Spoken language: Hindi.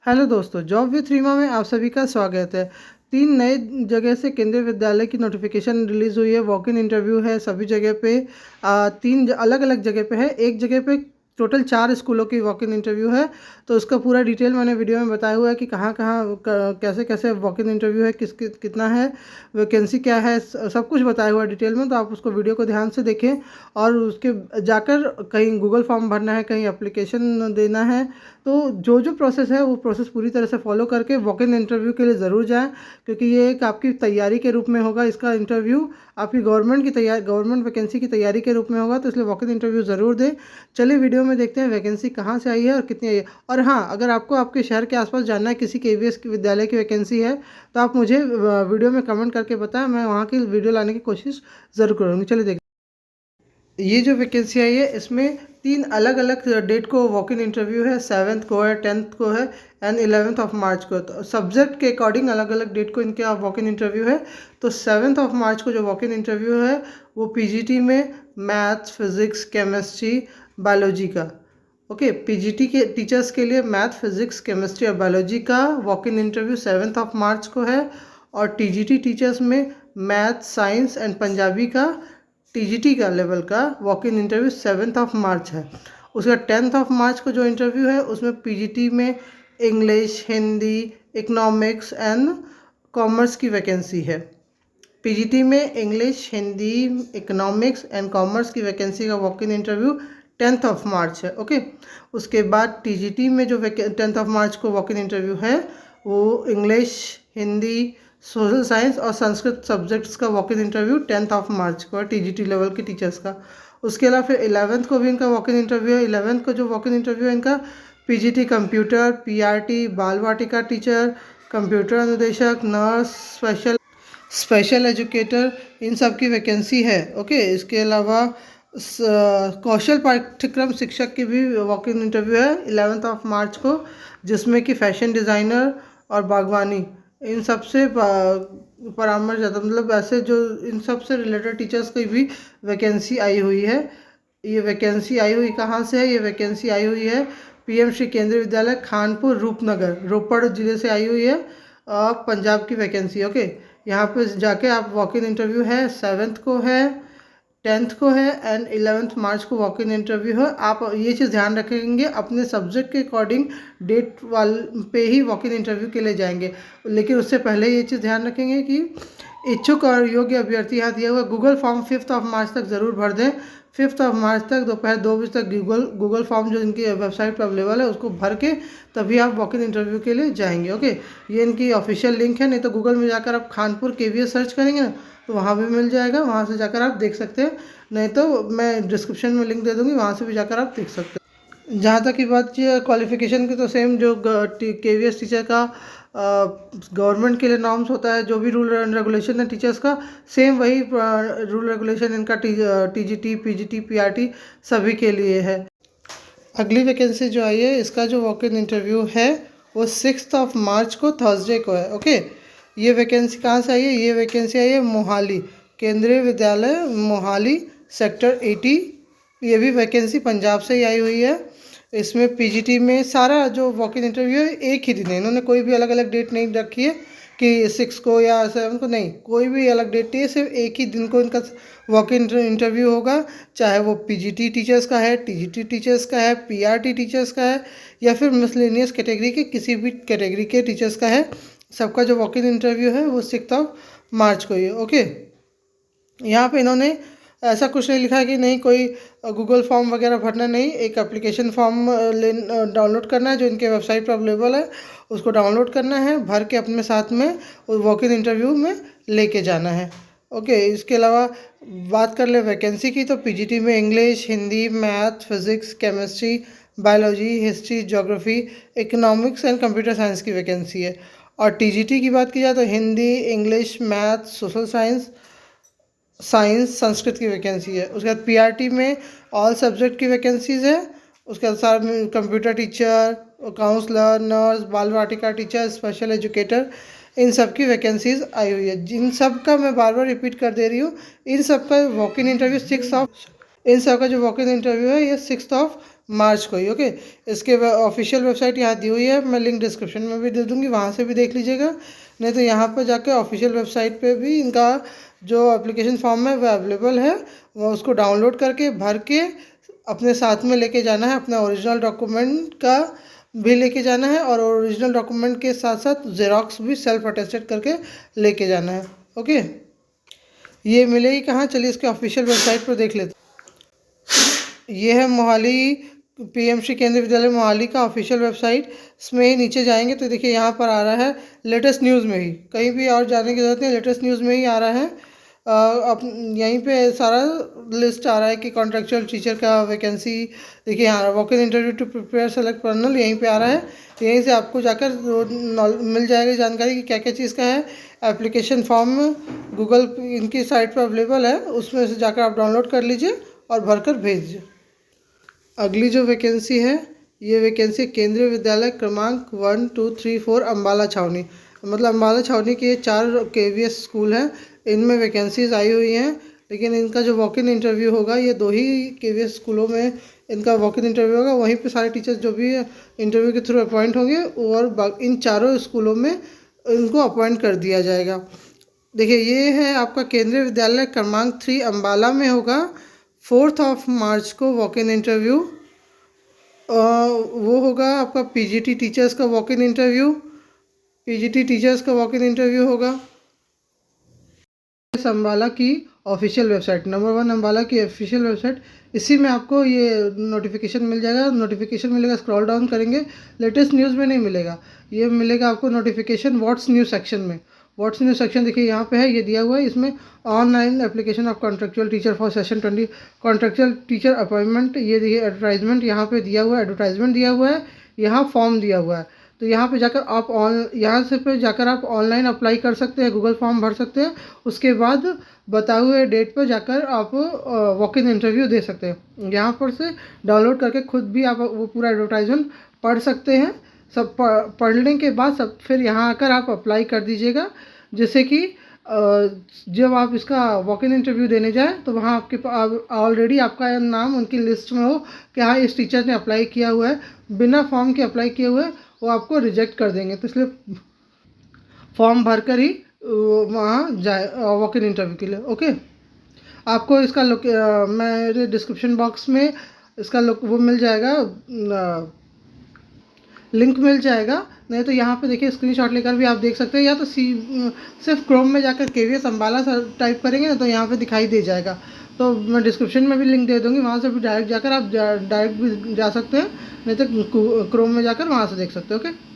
हेलो दोस्तों, जॉब विथ रीमा में आप सभी का स्वागत है। 3 नए जगह से केंद्रीय विद्यालय की नोटिफिकेशन रिलीज़ हुई है। वॉक इन इंटरव्यू है सभी जगह पे। 3 अलग अलग जगह पे है। एक जगह पे टोटल 4 स्कूलों की वॉक इन इंटरव्यू है। तो उसका पूरा डिटेल मैंने वीडियो में बताया हुआ है कि कहाँ कहाँ कैसे कैसे वॉक इन इंटरव्यू है, कितना है, वैकेंसी क्या है, सब कुछ बताया हुआ है डिटेल में। तो आप उसको वीडियो को ध्यान से देखें और उसके जाकर कहीं गूगल फॉर्म भरना है, कहीं एप्लीकेशन देना है। तो जो जो प्रोसेस है वो प्रोसेस पूरी तरह से फॉलो करके वॉक इन इंटरव्यू के लिए ज़रूर जाएं, क्योंकि ये एक आपकी तैयारी के रूप में होगा। इसका इंटरव्यू आपकी गवर्नमेंट वैकेंसी की तैयारी के रूप में होगा, तो इसलिए वॉक इन इंटरव्यू ज़रूर दें। चलिए वीडियो में देखते हैं वैकेंसी कहाँ से आई है और कितनी आई है। और हाँ, अगर आपको आपके शहर के आसपास जानना है किसी KVS विद्यालय की वैकेंसी है, तो आप मुझे वीडियो में कमेंट करके बताएं। मैं वहाँ की वीडियो लाने की कोशिश ज़रूर करूँगी। चलिए देखते हैं। ये जो वैकेंसी आई है इसमें 3 अलग अलग डेट को वॉक इन इंटरव्यू है। 7th को है, 10th को है एंड 11th ऑफ मार्च को। तो सब्जेक्ट के अकॉर्डिंग अलग अलग डेट को इनके वॉक इन इंटरव्यू है। तो 7th ऑफ मार्च को जो वॉक इन इंटरव्यू है वो PGT में मैथ्स, फिज़िक्स, केमिस्ट्री, बायोलॉजी का। ओके, PGT के टीचर्स के लिए मैथ, फिज़िक्स, केमिस्ट्री और बायोलॉजी का walk in interview 7th of March को है। और TGT टीचर्स में मैथ, साइंस एंड पंजाबी का TGT का लेवल का walk in interview 7th of March है। उसका 10th ऑफ मार्च को जो इंटरव्यू है उसमें PGT में English, Hindi, economics and commerce की वैकेंसी है। PGT में English, Hindi, economics and commerce की वैकेंसी का walk in interview 10th of March है। ओके, उसके बाद TGT में जो 10th ऑफ मार्च को वॉक इन इंटरव्यू है वो इंग्लिश, हिंदी, सोशल साइंस और संस्कृत सब्जेक्ट्स का walk in interview 10th of March को है, TGT लेवल के टीचर्स का। उसके अलावा फिर 11th को भी इनका वॉक इन इंटरव्यू है। 11th को जो वॉक इन इंटरव्यू है इनका PGT कंप्यूटर, PRT बाल वाटिका टीचर, कंप्यूटर अनुदेशक, नर्स, स्पेशल एजुकेटर, इन सब की वैकेंसी है। ओके, इसके अलावा कौशल पाठ्यक्रम शिक्षक की भी वॉक इन इंटरव्यू है 11th ऑफ मार्च को, जिसमें कि फैशन डिज़ाइनर और बागवानी इन सब से परामर्श जाता, मतलब ऐसे जो इन सब से रिलेटेड टीचर्स की भी वैकेंसी आई हुई है। ये वैकेंसी आई हुई कहाँ से है? ये वैकेंसी आई हुई है PM श्री केंद्रीय विद्यालय खानपुर, रूपनगर, रोपड़ जिले से आई हुई है। पंजाब की वैकेंसी। ओके, यहाँ पे जाके आप वॉक इन इंटरव्यू है 7th को है, 10th को है एंड 11th मार्च को वॉक इन इंटरव्यू है। आप ये चीज़ ध्यान रखेंगे अपने सब्जेक्ट के अकॉर्डिंग डेट पे ही वॉक इन इंटरव्यू के लिए जाएंगे। लेकिन उससे पहले ये चीज़ ध्यान रखेंगे कि इच्छुक और योग्य अभ्यर्थी यहाँ दिया हुआ Google form 5th of March तक ज़रूर भर दें। 5th ऑफ मार्च तक दोपहर 2 बजे तक गूगल फॉर्म जो इनकी वेबसाइट पर अवेलेबल है उसको भर के तभी आप वॉक इन इंटरव्यू के लिए जाएंगे। ओके, ये इनकी ऑफिशियल लिंक है। नहीं तो गूगल में जाकर आप खानपुर KVS सर्च करेंगे ना तो वहाँ भी मिल जाएगा, वहाँ से जाकर आप देख सकते हैं। नहीं तो मैं डिस्क्रिप्शन में लिंक दे दूँगी, वहाँ से भी जाकर आप देख सकते हैं। जहाँ तक की बात क्वालिफ़िकेशन की, तो सेम जो KVS टीचर का गवर्नमेंट के लिए नॉर्म्स होता है, जो भी रूल एंड रेगुलेशन है टीचर्स का, सेम वही रूल रेगुलेशन इनका TGT, PGT, PRT सभी के लिए है। अगली वैकेंसी जो आई है इसका जो वॉक इन इंटरव्यू है वो 6th ऑफ मार्च को, थर्सडे को है। ओके, ये वैकेंसी कहाँ से आई है? ये वैकेंसी आई है मोहाली केंद्रीय विद्यालय, मोहाली सेक्टर 80। ये भी वैकेंसी पंजाब से ही आई हुई है। इसमें PGT में सारा जो वॉक इन इंटरव्यू है एक ही दिन है। इन्होंने कोई भी अलग अलग डेट नहीं रखी है कि 6 को या 7 को, नहीं, कोई भी अलग डेट नहीं है। सिर्फ एक ही दिन को इनका वॉक इन इंटरव्यू होगा, चाहे वो PGT टीचर्स का है, TGT टीचर्स का है, PRT टीचर्स का है या फिर मिसलेनियस कैटेगरी के किसी भी कैटेगरी के टीचर्स का है। सबका जो वॉक इन इंटरव्यू है वो 6th ऑफ मार्च को ही है। ओके, यहाँ पे इन्होंने ऐसा कुछ नहीं लिखा है कि नहीं कोई गूगल फॉर्म वगैरह भरना, नहीं, एक एप्लीकेशन फॉर्म डाउनलोड करना है जो इनके वेबसाइट पर अवेलेबल है, उसको डाउनलोड करना है, भर के अपने साथ में वॉक इन इंटरव्यू में लेके जाना है। ओके, इसके अलावा बात कर ले वैकेंसी की, तो PGT में English, Hindi, math, physics, chemistry, biology, history, geography, economics and computer science की वैकेंसी है। और TGT की बात की जाए तो Hindi, English, math, social science, Sanskrit की वैकेंसी है। उसके बाद PRT में ऑल सब्जेक्ट की वैकेंसीज़ है। उसके बाद सारा कंप्यूटर टीचर, काउंसलर, नर्स, बाल वाटिका टीचर, स्पेशल एजुकेटर, इन सब की वैकेंसीज आई हुई है। जिन सब का मैं बार बार रिपीट कर दे रही हूँ, इन सब का वॉक इन इंटरव्यू 6 ऑफ इन सब का जो वॉक इन इंटरव्यू है ये 6th ऑफ मार्च को ही। ओके, इसके ऑफिशियल वेबसाइट यहाँ दी हुई है, मैं लिंक डिस्क्रिप्शन में भी दे दूँगी, वहाँ से भी देख लीजिएगा। नहीं तो यहाँ पर जाकर ऑफिशियल वेबसाइट पे भी इनका जो एप्लीकेशन फॉर्म है वो अवेलेबल है, वो उसको डाउनलोड करके भर के अपने साथ में लेके जाना है। अपना ओरिजिनल डॉक्यूमेंट का भी लेके जाना है और ओरिजिनल डॉक्यूमेंट के साथ साथ जेरॉक्स भी सेल्फ अटेस्टेड करके लेके जाना है। ओके, ये मिलेगी कहाँ, चलिए इसके ऑफिशियल वेबसाइट पर देख लेते हैं। ये है मोहाली पीएमसी केंद्रीय विद्यालय मोहाली का ऑफिशियल वेबसाइट। इसमें ही नीचे जाएंगे तो देखिए यहाँ पर आ रहा है लेटेस्ट न्यूज़ में ही, कहीं भी और जाने की ज़रूरत नहीं, लेटेस्ट न्यूज़ में ही आ रहा है। अब यहीं पे सारा लिस्ट आ रहा है कि कॉन्ट्रेक्चुअल टीचर का वैकेंसी देखिए यहाँ walk in interview to prepare select panel यहीं पे आ रहा है। यहीं से आपको जाकर मिल जाएगी जानकारी कि क्या क्या चीज़ का है। एप्लीकेशन फॉर्म गूगल इनकी साइट पर अवेलेबल है, उसमें से जाकर आप डाउनलोड कर लीजिए और भरकर भेज दीजिए। अगली जो वैकेंसी है, ये वैकेंसी केंद्रीय विद्यालय क्रमांक 1, 2, 3, 4 अम्बाला छावनी, मतलब अम्बाला छावनी के 4 केवीएस स्कूल हैं, इनमें वैकेंसीज आई हुई हैं। लेकिन इनका जो वॉक इन इंटरव्यू होगा ये 2 ही केवीएस स्कूलों में इनका वॉक इन इंटरव्यू होगा, वहीं पे सारे टीचर्स जो भी इंटरव्यू के थ्रू अपॉइंट होंगे और इन चारों स्कूलों में इनको अपॉइंट कर दिया जाएगा। देखिए ये है आपका केंद्रीय विद्यालय क्रमांक 3 अम्बाला में होगा 4 मार्च को वॉक इन इंटरव्यू। वो होगा आपका पीजीटी टीचर्स का walk in interview, PGT teachers का वॉक इन इंटरव्यू होगा। अम्बाला की ऑफिशियल वेबसाइट, नंबर 1 अम्बाला की ऑफिशियल वेबसाइट, इसी में आपको ये नोटिफिकेशन मिल जाएगा। नोटिफिकेशन मिलेगा, स्क्रॉल डाउन करेंगे, लेटेस्ट न्यूज़ में नहीं मिलेगा, ये मिलेगा आपको नोटिफिकेशन व्हाट्स न्यूज़ सेक्शन में। व्हाट्स न्यूज़ सेक्शन देखिए यहाँ पे है, ये दिया हुआ है, इसमें online application of contractual teacher for session 20 contractual teacher appointment, ये देखिए एडवर्टाइजमेंट यहाँ पे दिया हुआ है, एडवर्टाइजमेंट दिया हुआ है, यहाँ फॉर्म दिया हुआ है। तो यहाँ पे जाकर आप यहाँ से पे जाकर आप ऑनलाइन अप्लाई कर सकते हैं, गूगल फॉर्म भर सकते हैं, उसके बाद बताए हुए डेट पर जाकर आप वॉक इन इंटरव्यू दे सकते हैं। यहाँ पर से डाउनलोड करके खुद भी आप वो पूरा एडवर्टाइजमेंट पढ़ सकते हैं। सब पढ़ने के बाद सब फिर यहाँ आकर आप अप्लाई कर दीजिएगा, जिससे कि जब आप इसका वॉक इन इंटरव्यू देने जाएँ तो वहाँ आपके ऑलरेडी आपका नाम उनकी लिस्ट में हो कि हाँ इस टीचर ने अप्लाई किया हुआ है, बिना फॉर्म के अप्लाई किए हुए वो आपको रिजेक्ट कर देंगे। तो इसलिए फॉर्म भर कर ही वहाँ जाए वॉक इन इंटरव्यू के लिए। ओके, आपको इसका मेरे डिस्क्रिप्शन बॉक्स में इसका वो मिल जाएगा, लिंक मिल जाएगा, नहीं तो यहाँ पे देखिए स्क्रीनशॉट लेकर भी आप देख सकते हैं, या तो सिर्फ क्रोम में जाकर केवीएस अम्बाला टाइप करेंगे ना तो यहाँ पे दिखाई दे जाएगा। तो मैं डिस्क्रिप्शन में भी लिंक दे दूँगी, वहाँ से भी डायरेक्ट जाकर आप डायरेक्ट भी जा सकते हैं, नहीं तो क्रोम में जाकर वहाँ से देख सकते हैं। ओके।